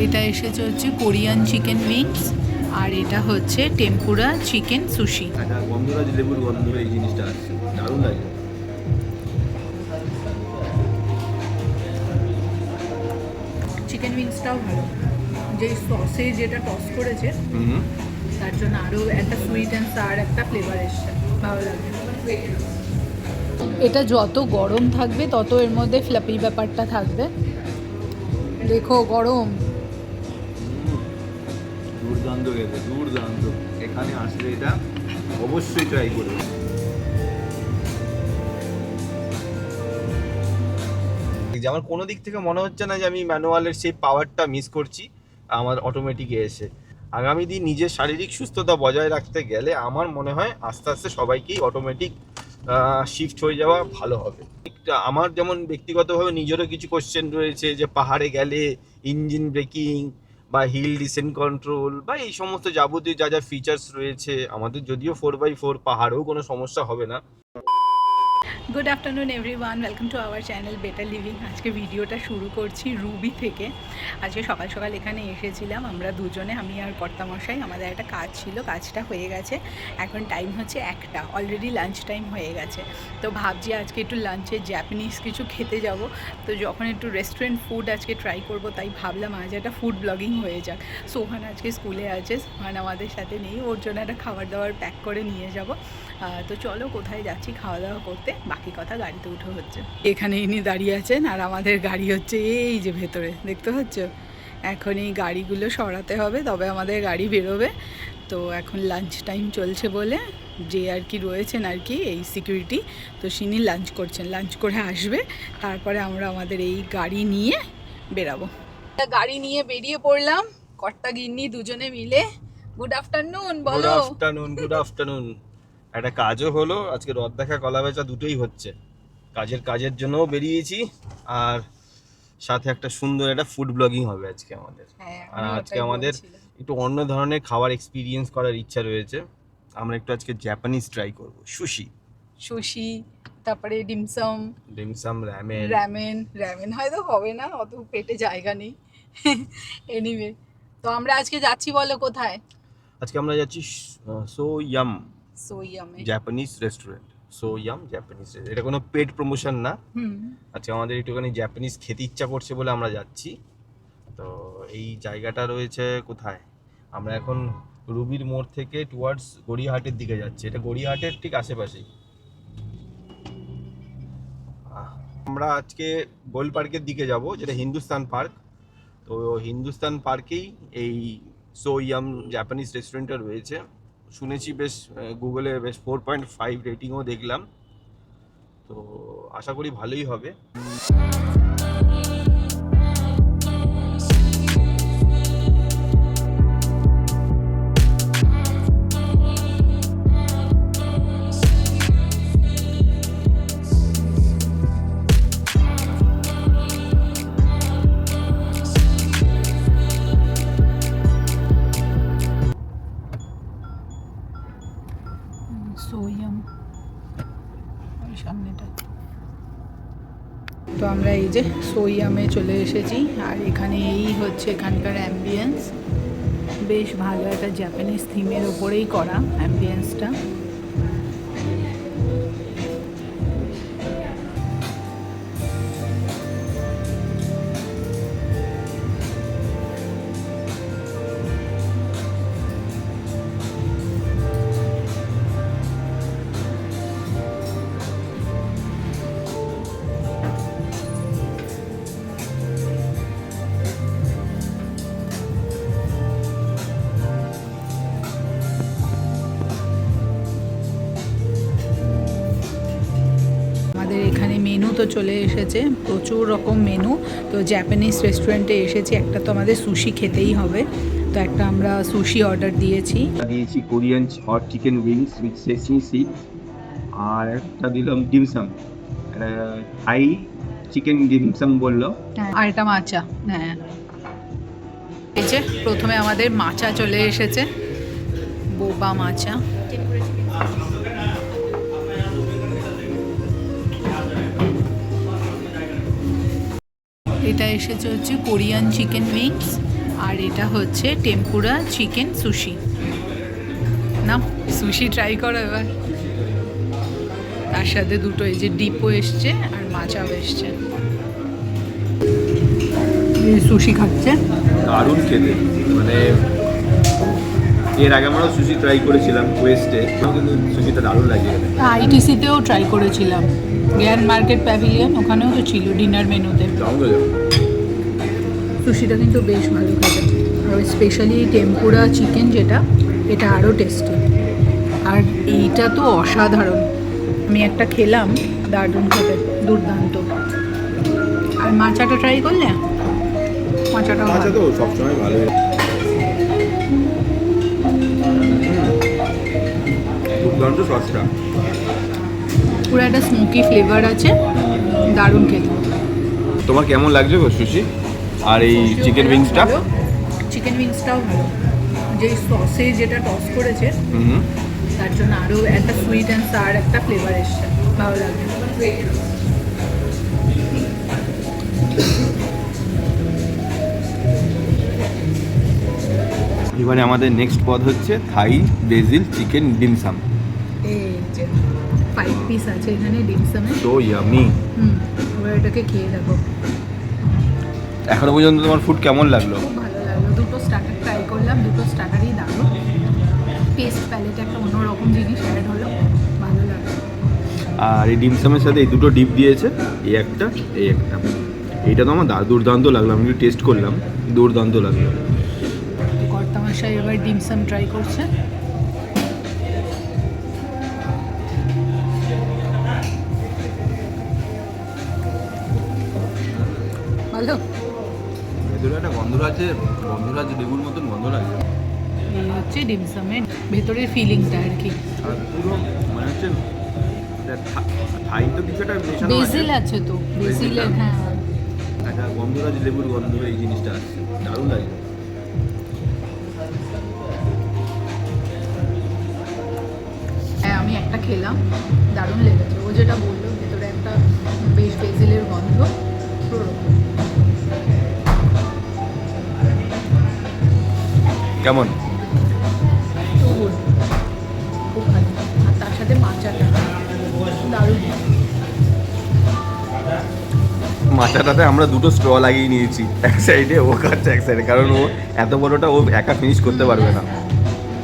এটা এসেছে হচ্ছে কোরিয়ান চিকেন উইংস, আর এটা হচ্ছে টেম্পুরা চিকেন সুশি। একটা গন্ধরাজ লেবুর গন্ধ এই জিনিসটা আসছে, দারুণ লাগে। চিকেন উইংসটাও ভালো, যে সসে যেটা টস করেছে তার জন্য আরও একটা সুইট অ্যান্ড সার একটা ফ্লেভার এসছে, ভালো লাগে। এটা যত গরম থাকবে তত এর মধ্যে ফ্লাপি ব্যাপারটা থাকবে। দেখো গরম, দুর্দান্ত খেতে, দুর্দান্ত। এখানে আসলে এটা অবশ্যই ট্রাই করবে। আমার কোনো দিক থেকে মনে হচ্ছে না যে আমি ম্যানুয়ালের সেই পাওয়ারটা মিস করছি আমার অটোমেটিকে এসে। আগামী দিন নিজের শারীরিক সুস্থতা বজায় রাখতে গেলে আমার মনে হয় আস্তে আস্তে সবাইকেই অটোমেটিক শিফট হয়ে যাওয়া ভালো হবে। আমার যেমন ব্যক্তিগতভাবে নিজেরও কিছু কোশ্চেন রয়েছে যে পাহাড়ে গেলে ইঞ্জিন ব্রেকিং বা হিল ডিসেন্ট কন্ট্রোল বা এই সমস্ত যাবতীয় যা যা ফিচার্স রয়েছে, আমাদের যদিও 4x4 পাহাড়েও কোনো সমস্যা হবে না। Good afternoon everyone, welcome to our channel better living. আজকে ভিডিওটা শুরু করছি রুবি থেকে। আজকে সকাল সকাল এখানে এসেছিলাম আমরা দুজনে, আমি আর কর্তামশাই। আমাদের একটা কাজ ছিল, কাজটা হয়ে গেছে। এখন টাইম হচ্ছে 1টা, অলরেডি লাঞ্চ টাইম হয়ে গেছে। তো ভাবছি আজকে একটু লাঞ্চে জাপানিজ কিছু খেতে যাব। তো যখন একটু রেস্টুরেন্ট ফুড আজকে ট্রাই করব, তাই ভাবলাম আজ একটা ফুড ব্লগিং হয়ে যাক। সোহান আজকে স্কুলে আছে, সোহান আমাদের সাথে নেই, ওর জন্য একটা খাবার দাবার প্যাক করে নিয়ে যাব। তো চলো কোথায় যাচ্ছি খাওয়া দাওয়া করতে, বাকি কথা গাড়িতে উঠে হচ্ছে। এখানে ইনি দাঁড়িয়ে আছেন আর আমাদের গাড়ি হচ্ছে এই যে ভেতরে, দেখতে পাচ্ছ। এখন এই গাড়িগুলো সরাতে হবে, তবে আমাদের গাড়ি বেরোবে। তো এখন লাঞ্চ টাইম চলছে বলে যে আর কি রয়েছেন আর কি এই সিকিউরিটি, তো তিনি লাঞ্চ করছেন, লাঞ্চ করে আসবে, তারপরে আমরা আমাদের এই গাড়ি নিয়ে বেরাবো। গাড়ি নিয়ে বেরিয়ে পড়লাম কর্তা গিন্নি দুজনে মিলে। গুড আফটারনুন বলো। Good afternoon, good afternoon. একটা কাজও হলো, আজকে রথ দেখা কলা বেচা দুটোই হচ্ছে। কাজের জন্যও বেরিয়েছি, আর সাথে একটা সুন্দর একটা ফুড ব্লগিং হবে আজকে আমাদের। আর আজকে আমাদের একটু অন্য ধরনের খাবার এক্সপিরিয়েন্স করার ইচ্ছা রয়েছে। আমরা একটু আজকে জাপানিজ ট্রাই করব, সুশি। সুশি, তারপরে ডিমসাম, র্যামেন হয়তো হবে না, অত পেটে জায়গা নেই। এনিওয়ে, তো আমরা আজকে যাচ্ছি বলো কোথায়। আজকে আমরা যাচ্ছি সোয়াম সোয়ামে, জাপানিজ রেস্টুরেন্ট। সোয়াম জাপানিজ, এটা কোনো পেড প্রমোশন না। আজকে আমাদের একটুখানি জাপানিজ খেতে ইচ্ছা করছে বলে আমরা যাচ্ছি। তো এই জায়গাটা রয়েছে কোথায়, আমরা এখন রুবির মোড় থেকে টুয়ার্ডস গড়িয়াহাটের দিকে যাচ্ছি। এটা গড়িয়াহাটের ঠিক আশেপাশেই। আমরা আজকে গোল পার্কের দিকে যাব, যেটা হিন্দুস্তান পার্ক। তো হিন্দুস্তান পার্কেই এই সোয়াম জাপানিজ রেস্টুরেন্টটা রয়েছে। শুনেছি বেশ, গুগলে বেশ 4.5 রেটিংও দেখলাম। তো আশা করি ভালোই হবে। সোয়াম ওই সামনেটা। তো আমরা এই যে সোয়ামে চলে এসেছি, আর এখানে এই হচ্ছে এখানকার অ্যাম্বিয়েন্স। বেশ ভালো একটা জাপানিজ থিমের ওপরেই করা অ্যাম্বিয়েন্সটা। আমাদের এখানে মেনু তো চলে এসেছে, প্রচুর রকম মেনু। তো জাপানিজ রেস্টুরেন্টে এসেছি, একটা তো আমাদের সুশি খেতেই হবে। তো একটা আমরা সুশি অর্ডার দিয়েছি Korean hot chicken wings with sesame seed, আর একটা দিলাম ডিমসাম, থাই চিকেন ডিমসাম বললো, আর এটা মাচা। হ্যাঁ, এই যে প্রথমে আমাদের মাচা চলে এসেছে, বোবা মাচা। এটা এসেছে হচ্ছে কোরিয়ান চিকেন উইংস, আর এটা হচ্ছে টেম্পুরা চিকেন সুশি। না সুশি ট্রাই করো এবার। তার সাথে দুটো এই যে ডিপও এসছে আর মাছাও এসছে। সুশি খাচ্ছে, দারুণ খেতে। মানে এর আগে আমরাও সুশি ট্রাই করেছিলাম কোয়েস্টে, কিন্তু সুশিটা দারুণ লাগে। আইটিসিতেও ট্রাই করেছিলাম, জ্ঞান মার্কেট প্যাভিলিয়ন, ওখানেও তো ছিল ডিনার মেনুতে। সুশিটা কিন্তু বেশ ভালো খেতে, আর স্পেশালি টেম্পুরা চিকেন যেটা, এটা আরও টেস্টি। আর এইটা তো অসাধারণ, আমি একটা খেলাম, দারুণ খেতে, দুর্দান্ত। আর মাচাটা ট্রাই করলে? মাচাটাও আচ্ছা, তো সবসময় ভালো। দুর্দান্ত সসটা, পুরো একটা স্মোকি ফ্লেভার আছে, দারুণ খেতে। তোমার কেমন লাগছে গো সুশি আর এই চিকেন উইংসটা? চিকেন উইংসটাও ভালো, যে সসে যেটা টস করেছে হুম, তার জন্য আরও একটা সুইট অ্যান্ড সার একটা ফ্লেভার এসছে, ভালো লাগে। এবারে আমাদের নেক্সট পদ হচ্ছে থাই বেজিল চিকেন ডিমসাম। এই যে 5 পিস আছে এখানে ডিমসামে। So yummy. এবার এটাকে খেয়ে দেখো। এখনো পর্যন্ত তোমার ফুড কেমন লাগলো? খুব ভালো লাগলো, দুটো স্টার্টার ট্রাই করলাম, দুটো স্টার্টারই দারুণ। টেস্ট প্যালেটে একটা অন্যরকম জিনিস অ্যাড হলো, ভালো লাগলো। আর এই ডিমসামের সাথে এই দুটো ডিপ দিয়েছে, এই একটা এই একটা। এইটা তো আমার দুর্দান্ত লাগলো, আমি একটু টেস্ট করলাম, দুর্দান্ত লাগলো। কর্তামশাই এবার ডিমসাম ট্রাই করছে। ভালো। ভেতরে একটা গন্ধরাজ লেবুর মতন গন্ধ লাগে। এই হচ্ছে ডিমসামের ভেতরের ফিলিংটা আর কি। আর পুরো মানে হচ্ছে থাই তো কিছুটা মেশানো আছে। বেসিল আছে তো, বেসিলের, হ্যাঁ একটা গন্ধরাজ লেবুর গন্ধ এই জিনিসটা আসছে, দারুণ লাগে। হ্যাঁ আমি একটা খেলাম, দারুণ লেগেছে। ও যেটা বললো ভেতরে একটা বেশ বেসিলের গন্ধ, কেমন? খুব ভালো। আর তার সাথে মাচাটা দারুণ। মাচাটাতে আমরা দুটো স্ট্র লাগিয়ে নিয়েছি, এক সাইডে ও খাচ্ছে এক সাইডে, কারণ ও এত বড়টা ও একা ফিনিশ করতে পারবে না।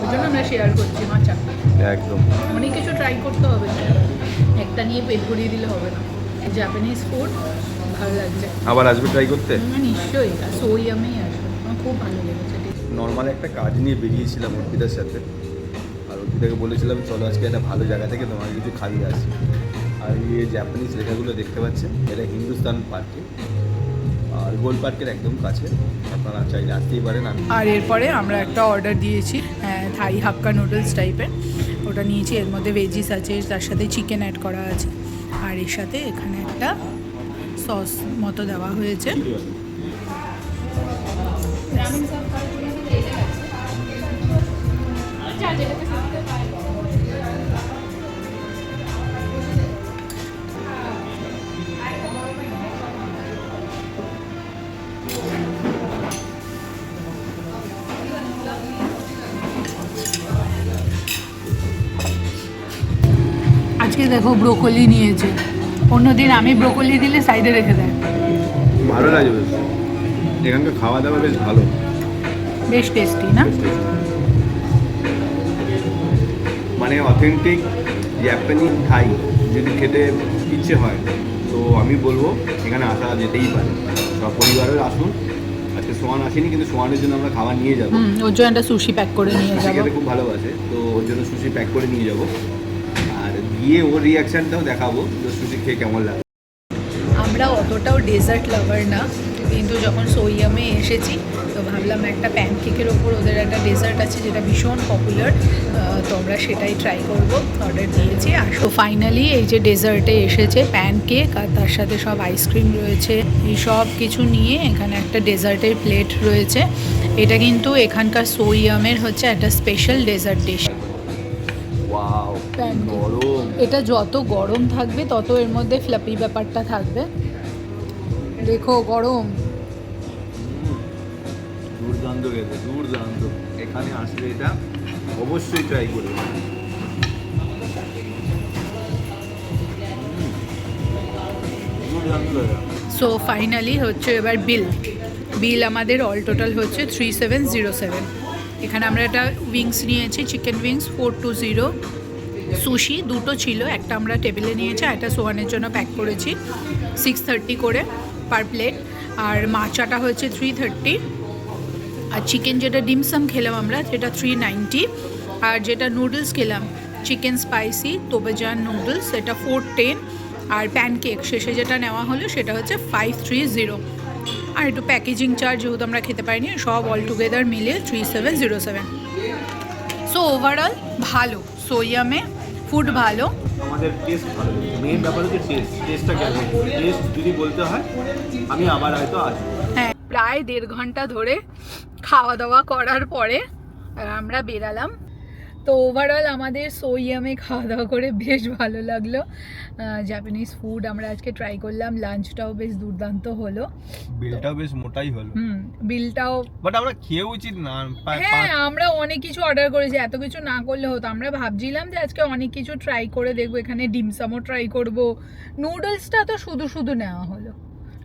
ওই জন্য আমরা শেয়ার করছি মাচা। একদম অনেক কিছু ট্রাই করতে হবে, একটা নিয়ে পেট ভরিয়ে দিলে হবে না। জাপানিজ ফুড ভালো লাগছে, আবার আসবে ট্রাই করতে? নিশ্চয়ই। আর সোয়ামেই আসবে, আমার খুব ভালো লেগেছে। নর্মাল একটা কাজ নিয়ে বেরিয়েছিলাম অর্পিতার সাথে, আর অর্পিতাকে বলেছিলাম চলো আজকে একটা ভালো জায়গা থেকে তোমার কিছু খাইয়ে আসি। আর এই জাপানিজ লেখাগুলো দেখতে পাচ্ছেন, এটা হিন্দুস্তান পার্কে, আর গোল পার্কের একদম কাছে, আপনারা চাইলে আসতেই পারেন। আর এরপরে আমরা একটা অর্ডার দিয়েছি, থাই হাক্কা নুডলস টাইপের, ওটা নিয়েছি। এর মধ্যে ভেজিস আছে, তার সাথে চিকেন অ্যাড করা আছে, আর এর সাথে এখানে একটা সস মতো দেওয়া হয়েছে। আজকে দেখো ব্রোকলি নিয়েছে, অন্যদিন আমি ব্রোকলি দিলে সাইডে রেখে দেয়। ভালো লাগে বেশ, এখানকার খাওয়া দাওয়া বেশ ভালো, বেশ টেস্টি না? মানে অথেন্টিক জাপানিজ থাই যদি খেতে ইচ্ছে হয় তো আমি বলবো এখানে আসা যেতেই পারে। সব পরিবারের আসুন। আজকে সোয়ান আসেনি, কিন্তু সোয়ানের জন্য আমরা খাবার নিয়ে যাবো। ওর জন্য একটা সুশি প্যাক করে নিয়ে সুশি যাবো। খেতে খুব ভালোবাসে, তো ওর জন্য সুশি প্যাক করে নিয়ে যাবো, আর গিয়ে ওর রিয়াকশানটাও দেখাবো যে সুশি খেয়ে কেমন লাগে। আমরা অতটাও ডেজার্ট লাভার না, কিন্তু যখন সোয়ামে এসেছি তো ভাবলাম একটা প্যানকেকের ওপর ওদের একটা ডেজার্ট আছে যেটা ভীষণ পপুলার, তো আমরা সেটাই ট্রাই করব, অর্ডার দিয়েছি। আর ফাইনালি এই যে ডেজার্টে এসেছে প্যানকেক, আর তার সাথে সব আইসক্রিম রয়েছে, এই সব কিছু নিয়ে এখানে একটা ডেজার্টের প্লেট রয়েছে। এটা কিন্তু এখানকার সোয়ামের হচ্ছে একটা স্পেশাল ডেজার্ট ডিশ। ওয়াও, গরম। এটা যত গরম থাকবে তত এর মধ্যে ফ্লাপি ব্যাপারটা থাকবে। দেখো গরম, দুর্দান্ত খেতে, দুর্দান্ত। এখানে আসলে এটা অবশ্যই ট্রাই করবে। দুর্দান্ত। সো ফাইনালি হচ্ছে এবার বিল আমাদের অল টোটাল হচ্ছে 3707। এখানে আমরা একটা উইংস নিয়েছি, চিকেন উইংস 420, সুশি দুটো ছিল, একটা আমরা টেবিলে নিয়েছি, একটা সোহানের জন্য প্যাক করেছি 630 করে পার প্লেট, আর মাচাটা হচ্ছে 330, আর চিকেন যেটা ডিমসাম খেলাম আমরা যেটা 390, আর যেটা নুডলস খেলাম চিকেন স্পাইসি তোবেজান নুডলস সেটা 410, আর প্যানকেক শেষে যেটা নেওয়া হলো সেটা হচ্ছে 530, আর একটু প্যাকেজিং চার্জ যেহেতু আমরা খেতে পারিনি, সব অল টুগেদার মিলে 3707। সো ওভারঅল ভালো, সোয়ামে ফুড ভালো, আমাদের টেস্ট ভালো। মেইন ব্যাপার হচ্ছে টেস্টটা কেমন। টেস্ট যদি বলতে হয় আমি আবার হয়তো আসবো। হ্যাঁ, প্রায় 1.5 ঘন্টা ধরে খাওয়া দাওয়া করার পরে আমরা বেরালাম। তো ওভারঅল আমাদের সোয়ামে খাওয়া দাওয়া করে বেশ ভালো লাগলো। জাপানিজ ফুড আমরা আজকে ট্রাই করলাম, লাঞ্চটাও বেশ দুর্দান্ত হলো, বিলটাও বেশ মোটাই হলো। বিলটাও বাট আমরা খেয়ে উচিত না। হ্যাঁ, আমরা অনেক কিছু অর্ডার করেছি, এত কিছু না করলে হতো। আমরা ভাবছিলাম যে আজকে অনেক কিছু ট্রাই করে দেখবো, এখানে ডিমসামও ট্রাই করব, নুডলসটা তো শুধু শুধু নেওয়া হলো,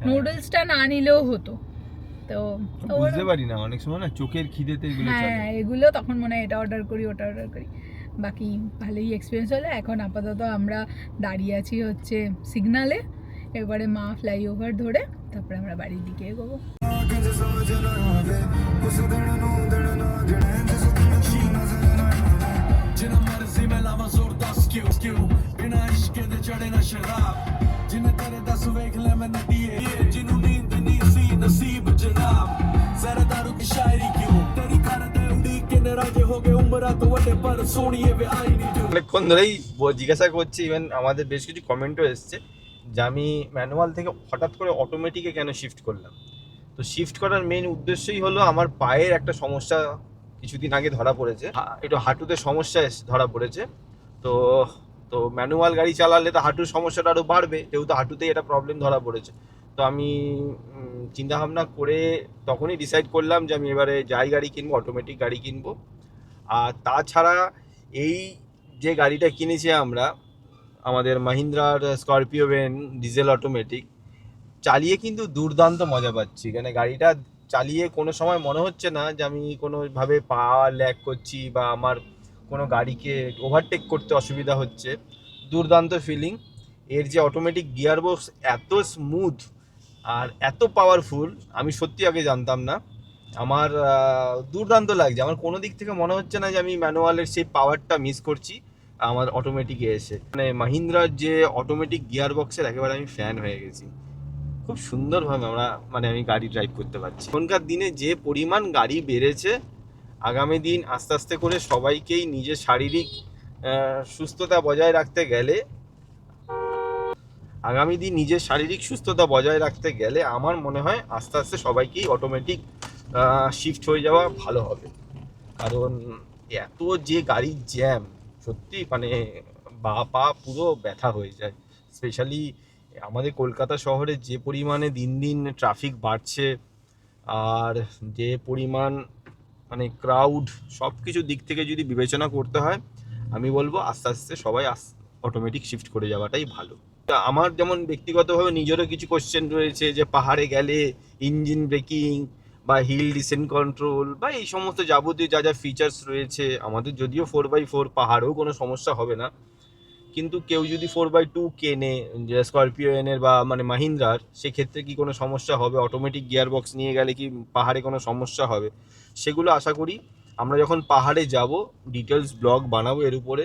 নুডলসটা না নিলেও হতো। তো বুঝতে পারি না, অনেক সময় না চোখের খিদেতে এগুলো চলে। হ্যাঁ, এগুলো তখন মনে হয় এটা অর্ডার করি ওটা অর্ডার করি। বাকি ভালোই এক্সপিরিয়েন্স হলো। এখন আপাতত আমরা দাঁড়িয়ে আছি হচ্ছে সিগনালে, এবারে মা ফ্লাইওভার ধরে তারপরে আমরা বাড়ির দিকে এগোবো। অনেকক্ষণ ধরেই জিজ্ঞাসা করছি, ইভেন আমাদের বেশ কিছু কমেন্টও এসছে যে আমি ম্যানুয়াল থেকে হঠাৎ করে অটোমেটিকে কেন শিফট করলাম। তো শিফট করার মেইন উদ্দেশ্যই হলো আমার পায়ের একটা সমস্যা কিছুদিন আগে ধরা পড়েছে, একটু হাঁটুতে সমস্যা ধরা পড়েছে। তো তো ম্যানুয়াল গাড়ি চালালে তো হাঁটুর সমস্যাটা আরও বাড়বে, যেহেতু হাঁটুতেই এটা প্রবলেম ধরা পড়েছে। তো আমি চিন্তাভাবনা করে তখনই ডিসাইড করলাম যে আমি এবারে যাই গাড়ি কিনবো অটোমেটিক গাড়ি কিনবো। আর তাছাড়া এই যে গাড়িটা কিনেছি আমরা, আমাদের মাহিন্দ্রার স্করপিও ভেন ডিজেল অটোমেটিক, চালিয়ে কিন্তু দুর্দান্ত মজা পাচ্ছি। এখানে গাড়িটা চালিয়ে কোনো সময় মনে হচ্ছে না যে আমি কোনোভাবে পাওয়ার ল্যাগ করছি বা আমার কোনো গাড়িকে ওভারটেক করতে অসুবিধা হচ্ছে। দুর্দান্ত ফিলিং। এর যে অটোমেটিক গিয়ারবক্স এত স্মুথ আর এত পাওয়ারফুল আমি সত্যি আগে জানতাম না। আমার দুর্দান্ত লাগছে। আমার কোনো দিক থেকে মনে হচ্ছে না যে আমি ম্যানুয়ালের সেই পাওয়ারটা মিস করছি আমার অটোমেটিকে এসে। মানে মাহিন্দ্রার যে অটোমেটিক গিয়ারবক্সের একেবারে আমি ফ্যান হয়ে গেছি। খুব সুন্দরভাবে আমি গাড়ি ড্রাইভ করতে পারছি। এখনকার দিনে যে পরিমাণ গাড়ি বেড়েছে, আগামী দিন আস্তে আস্তে করে সবাইকেই নিজের শারীরিক সুস্থতা বজায় রাখতে গেলে আমার মনে হয় আস্তে আস্তে সবাইকেই অটোমেটিক শিফট হয়ে যাওয়া ভালো হবে। কারণ এত যে গাড়ির জ্যাম, সত্যি মানে পা পুরো ব্যথা হয়ে যায়। স্পেশালি আমাদের কলকাতা শহরে যে পরিমাণে দিন দিন ট্রাফিক বাড়ছে, আর যে পরিমাণ মানে ক্রাউড, সব কিছু দিক থেকে যদি বিবেচনা করতে হয়, আমি বলবো আস্তে আস্তে সবাই অটোমেটিক শিফট করে যাওয়াটাই ভালো। আমার যেমন ব্যক্তিগতভাবে নিজেরও কিছু কোশ্চেন রয়েছে যে পাহাড়ে গেলে ইঞ্জিন ব্রেকিং বা হিল ডিসেন্ট কন্ট্রোল বা এই সমস্ত যাবতীয় যা যা ফিচার্স রয়েছে, আমাদের যদিও 4x4 পাহাড়েও কোনো সমস্যা হবে না, কিন্তু কেউ যদি 4x2 কেনে যে স্করপিও এনের বা মানে মাহিন্দ্রার, সেক্ষেত্রে কি কোনো সমস্যা হবে? অটোমেটিক গিয়ারবক্স নিয়ে গেলে কি পাহাড়ে কোনো সমস্যা হবে? সেগুলো আশা করি আমরা যখন পাহাড়ে যাব ডিটেলস ব্লগ বানাবো এর উপরে,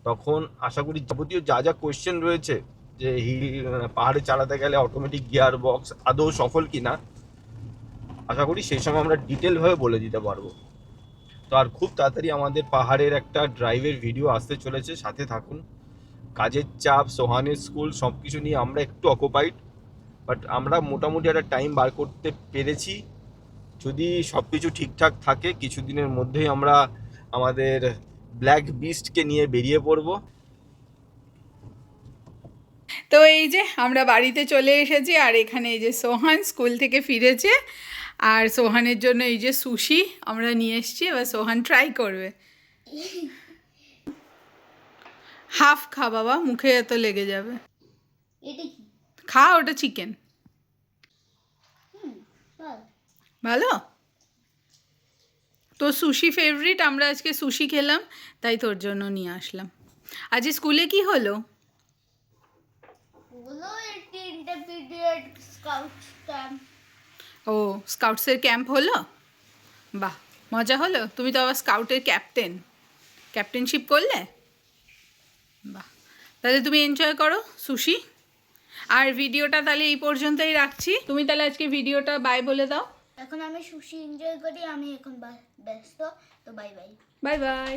তখন আশা করি যাবতীয় যা যা কোয়েশ্চেন রয়েছে যে পাহাড়ে চালাতে গেলে অটোমেটিক গিয়ারবক্স আদৌ সফল কিনা, আশা করি সেই সময় আমরা ডিটেলভাবে বলে দিতে পারবো। তো আর খুব তাড়াতাড়ি আমাদের পাহাড়ের একটা ড্রাইভের ভিডিও আসতে চলেছে, সাথে থাকুন। কাজের চাপ, সোহানের স্কুল, সব কিছু নিয়ে আমরা একটু অকুপাইড, বাট আমরা মোটামুটি একটা টাইম বার করতে পেরেছি। যদি সব কিছু ঠিকঠাক থাকে কিছুদিনের মধ্যেই আমরা আমাদের ব্ল্যাক বিস্টকে নিয়ে বেরিয়ে পড়ব। তো এই যে আমরা বাড়িতে চলে এসেছি, আর এখানে এই যে সোহান স্কুল থেকে ফিরেছে, আর সোহানের জন্য এই যে সুশি আমরা নিয়ে এসেছি, এবার সোহান ট্রাই করবে। হাফ খা বাবা, মুখে এত লেগে যাবে। এটা কি? খা, ওটা চিকেন। ভালো। ভালো? তো সুশি ফেভারিট, আমরা আজকে সুশি খেলাম, তাই তোর জন্য নিয়ে আসলাম। আজ স্কুলে কি হলো? বলো এই 3টে পিরিয়ড স্কাউট ক্যাম্প। ও, স্কাউটসের ক্যাম্প হলো? বাহ, মজা হলো। তুমি তো আবার স্কাউটের ক্যাপ্টেনশিপ করলে। বাহ, তাহলে তুমি এনজয় করো সুশি। আর ভিডিওটা তাহলে এই পর্যন্তই রাখছি। তুমি তাহলে আজকে ভিডিওটা বাই বলে দাও। এখন আমি সুশি এনজয় করি, আমি এখন ব্যস্ত, তো বাই বাই। Bye bye.